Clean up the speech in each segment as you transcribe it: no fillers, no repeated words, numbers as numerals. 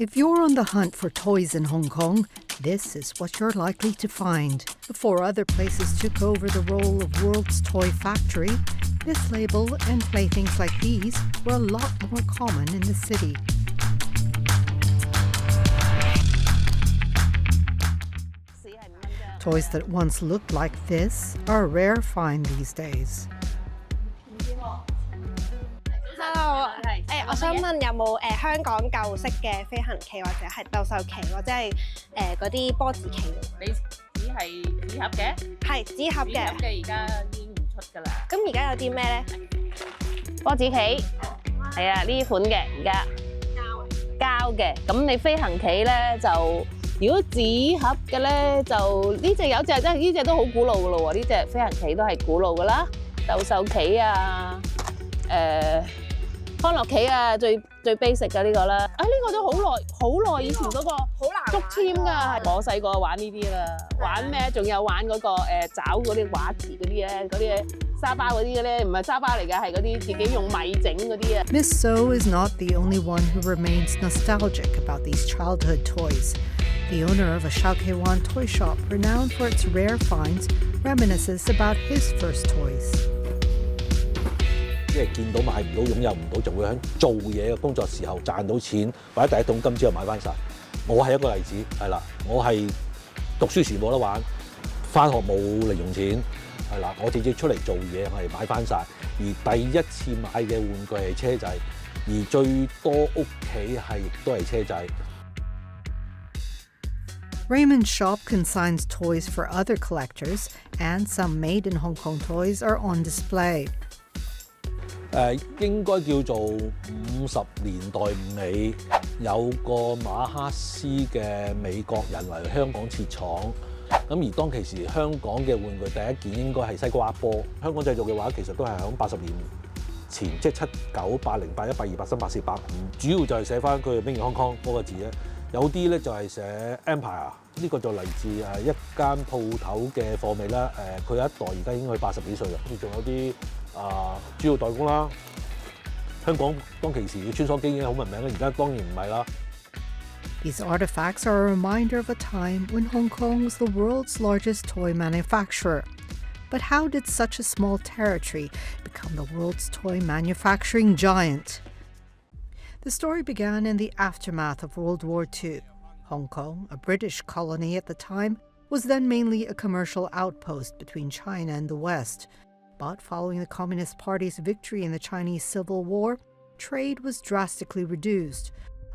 If you're on the hunt for toys in Hong Kong, this is what you're likely to find. Before other places took over the role of world's toy factory, this label and playthings like these were a lot more common in the city. Toys that once looked like this are a rare find these days. Hello， 我想問有冇香港舊式嘅飛行棋或者係鬥獸棋或者係嗰啲波子棋？你只係紙盒嘅？係紙盒嘅。紙盒嘅而家已經唔出㗎啦。咁而家有啲咩咧？波子棋係啊，呢款嘅而家膠嘅。咁你飛行棋咧就，如果紙盒嘅咧就呢隻有隻真係呢隻都好古老㗎咯喎，呢隻飛行棋都係古老㗎啦，鬥獸棋啊，康樂棋啊，最 basic 嘅呢個啦。啊，呢個都好耐以前嗰個竹籤㗎。我細個玩呢啲啦，玩咩？仲有玩嗰個找嗰啲畫字嗰啲咧，嗰啲沙巴嗰啲嘅咧，唔係沙巴嚟嘅，係嗰啲自己用米整嗰啲啊。Miss So is not the only one who remains nostalgic about these childhood toys. The owner of a Shaokewan toy shop renowned for its rare finds reminisces about his first toys. 即係見到買唔到、擁有唔到，就會喺做嘢嘅工作時候賺到錢，或者第一桶金之後買翻晒。我係一個例子，係啦，我係讀書時冇得玩，翻學冇零用錢，係啦，我直接出嚟做嘢係買翻晒。而第一次買嘅玩具係車仔，而最多屋企係亦都係車仔。Raymond's shop consigns toys for other collectors, and some made in Hong Kong toys are on display. 應該叫做50年代尾，有個馬克思嘅美國人嚟香港設廠。咁而當其時香港嘅玩具第一件應該係西瓜波。香港製造嘅話，其實都係喺80年前，即係79、80、81、82、83、84、85，主要就係寫翻佢 Made in Hong Kong 嗰個字咧。有啲咧就係寫 Empire， 呢個就嚟自一間鋪頭嘅貨尾啦。佢有一代而家已經去80幾歲啦。跟住仲有啲主要代工啦。香港當其時嘅穿梭機已經好聞名啦，而家當然唔係啦。These artifacts are a reminder of a time when Hong Kong was the world's largest toy manufacturer. But how did such a small territory become the world's toy manufacturing giant? The story began in the aftermath of World War II. Hong Kong, a British colony at the time, was then mainly a commercial outpost between China and the West. But following the Communist Party's victory in the Chinese Civil War, trade was drastically reduced.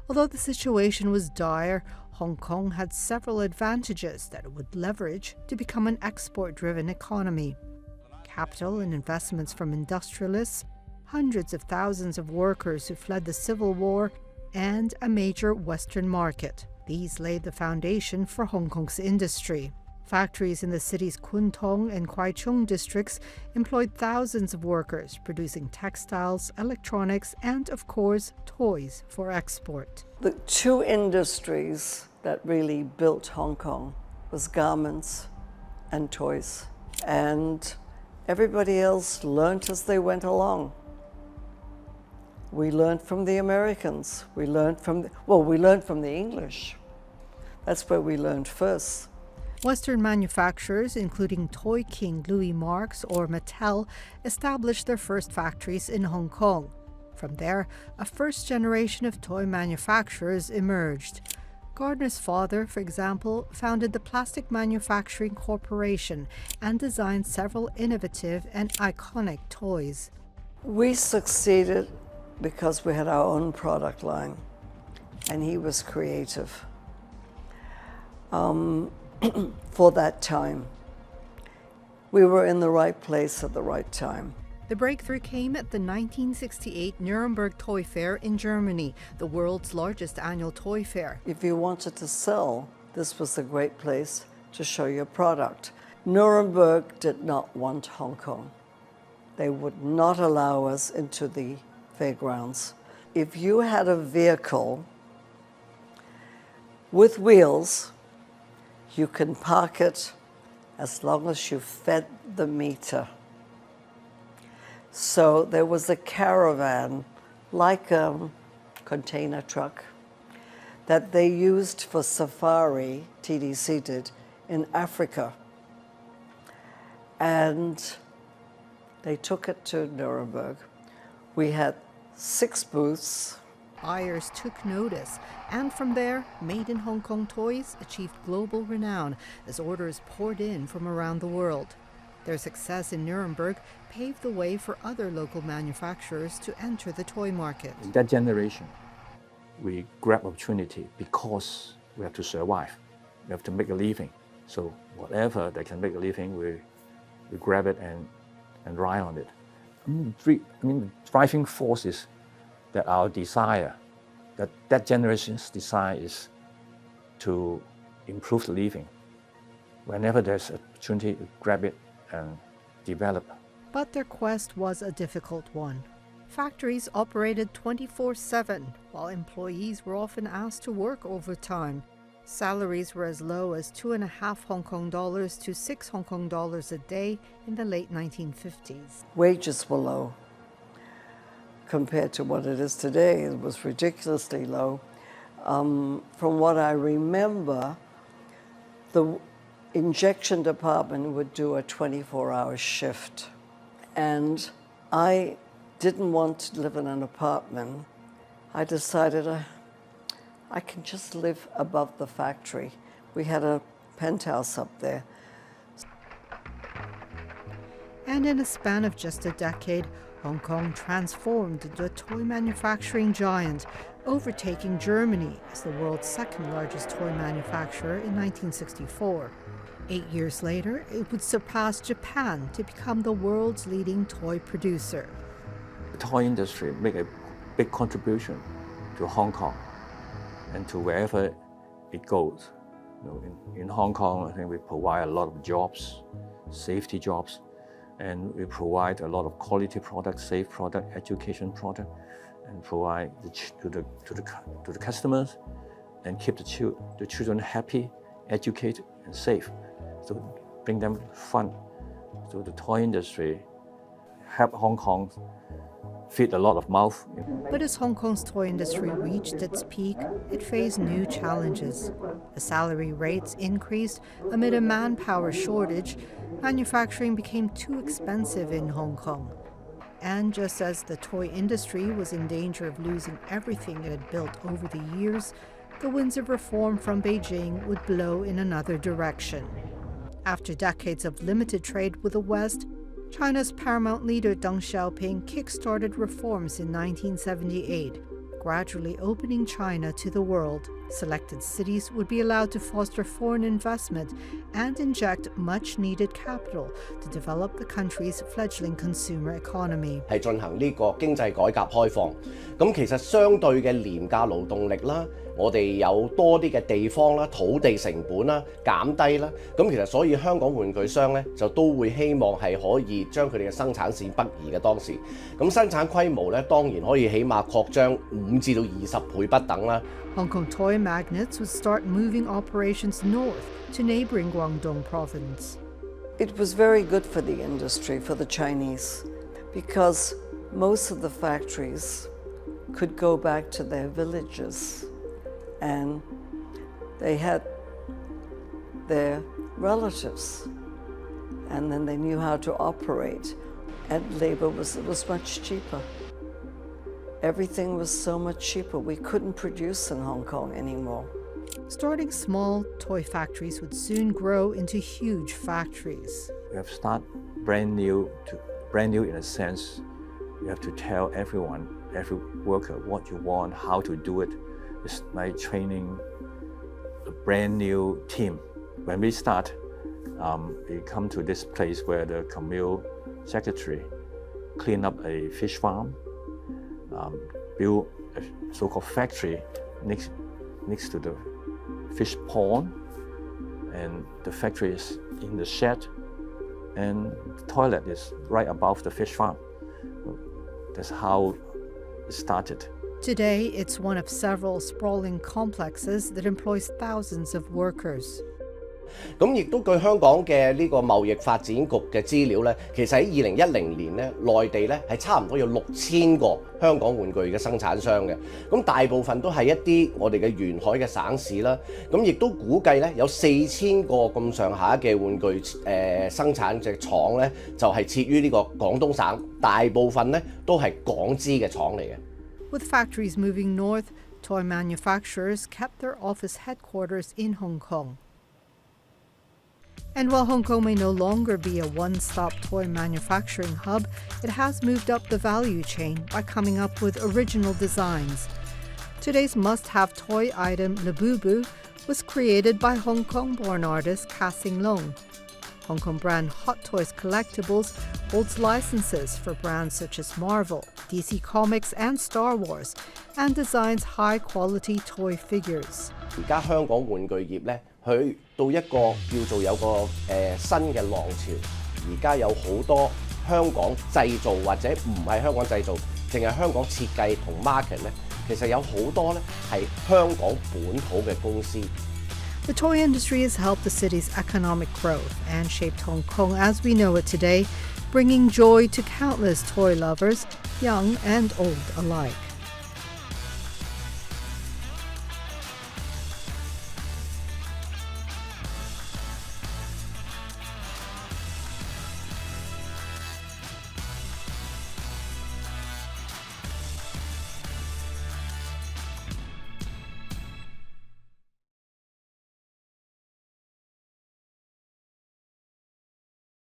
Although the situation was dire, Hong Kong had several advantages that it would leverage to become an export-driven economy. Capital and investments from industrialists, hundreds of thousands of workers who fled the Civil War, and a major Western market. These laid the foundation for Hong Kong's industry. Factories in the city's Kwun Tong and Kwai Chung districts employed thousands of workers, producing textiles, electronics, and, of course, toys for export. The two industries that really built Hong Kong was garments and toys. And everybody else learned as they went along. We learned from the Americans. We learned from the English. That's where we learned first. Western manufacturers, including Toy King Louis Marx or Mattel, established their first factories in Hong Kong. From there, a first generation of toy manufacturers emerged. Gardner's father, for example, founded the Plastic Manufacturing Corporation and designed several innovative and iconic toys. We succeeded because we had our own product line, and he was creative. For that time, we were in the right place at the right time. The breakthrough came at the 1968 Nuremberg Toy Fair in Germany, the world's largest annual toy fair. If you wanted to sell, this was a great place to show your product. Nuremberg did not want Hong Kong. They would not allow us into the fairgrounds. If you had a vehicle with wheels, you can park it as long as you fed the meter. So there was a caravan, like a container truck, that they used for safari, TDC did, in Africa. And they took it to Nuremberg. We had 6 booths. Buyers took notice, and from there, made in Hong Kong toys achieved global renown as orders poured in from around the world. Their success in Nuremberg paved the way for other local manufacturers to enter the toy market. In that generation, we grab opportunity because we have to survive. We have to make a living. So whatever they can make a living, we grab it and ride on it. The driving force is that our desire, that generation's desire is to improve the living. Whenever there's an opportunity, we grab it and develop. But their quest was a difficult one. Factories operated 24/7, while employees were often asked to work overtime. Salaries were as low as 2.5 Hong Kong dollars to 6 Hong Kong dollars a day in the late 1950s. Wages were low. Compared to what it is today, it was ridiculously low. From what I remember, the injection department would do a 24-hour shift. And I didn't want to live in an apartment. I decided I can just live above the factory. We had a penthouse up there. And in a span of just a decade, Hong Kong transformed into a toy manufacturing giant, overtaking Germany as the world's second largest toy manufacturer in 1964. 8 years later, it would surpass Japan to become the world's leading toy producer. The toy industry make a big contribution to Hong Kong and to wherever it goes. In Hong Kong, I think we provide a lot of jobs, safety jobs, and we provide a lot of quality product, safe product, education product, and provide to the customers, and keep the children happy, educated, and safe. So bring them fun. So the toy industry help Hong Kong feed a lot of mouth. But as Hong Kong's toy industry reached its peak, it faced new challenges. As salary rates increased amid a manpower shortage, manufacturing became too expensive in Hong Kong. And just as the toy industry was in danger of losing everything it had built over the years, the winds of reform from Beijing would blow in another direction. After decades of limited trade with the West, China's paramount leader Deng Xiaoping kick-started reforms in 1978, gradually opening China to the world. Selected cities would be allowed to foster foreign investment and inject much-needed capital to develop the country's fledgling consumer economy. 係進行呢個經濟改革開放，咁其實相對嘅廉價勞動力啦，我哋有多啲嘅地方啦、土地成本啦減低啦，咁其實所以香港玩具商咧就都會希望係可以將佢哋嘅生產線北移嘅當時，咁生產規模咧當然可以起碼擴張5至到20倍不等啦。Hong Kong toy magnates would start moving operations north to neighboring Guangdong province. It was very good for the industry, for the Chinese, because most of the factories could go back to their villages and they had their relatives and then they knew how to operate, and labor was much cheaper. Everything was so much cheaper. We couldn't produce in Hong Kong anymore. Starting small, toy factories would soon grow into huge factories. We have start brand new in a sense. You have to tell everyone, every worker, what you want, how to do it. It's like training a brand new team. When we start, we come to this place where the commune secretary clean up a fish farm, build a so-called factory next to the fish pond, and the factory is in the shed, and the toilet is right above the fish farm. That's how it started. Today, it's one of several sprawling complexes that employs thousands of workers. 咁亦都據香港嘅呢個貿易發展局嘅資料咧，其實喺2010年咧，內地咧係差唔多有6000個香港玩具嘅生產商嘅。咁大部分都係一啲我哋嘅沿海嘅省市啦。咁亦都估計咧有4000個咁上下嘅玩具生產嘅廠咧，就係設於呢個廣東省，大部分咧都係港資嘅廠嚟嘅。With factories moving north, toy manufacturers kept their office headquarters in Hong Kong. And while Hong Kong may no longer be a one-stop toy manufacturing hub, it has moved up the value chain by coming up with original designs. Today's must-have toy item, Labubu, was created by Hong Kong-born artist Ka-Sing Leung. Hong Kong brand Hot Toys Collectibles holds licenses for brands such as Marvel, DC Comics and Star Wars, and designs high-quality toy figures. 而家香港玩具業咧，去到一個叫做有個新嘅浪潮。而家有好多香港製造或者唔係香港製造，淨係香港設計同 market 咧，其實有好多咧係香港本土嘅公司。The toy industry has helped the city's economic growth and shaped Hong Kong as we know it today, bringing joy to countless toy lovers, young and old alike.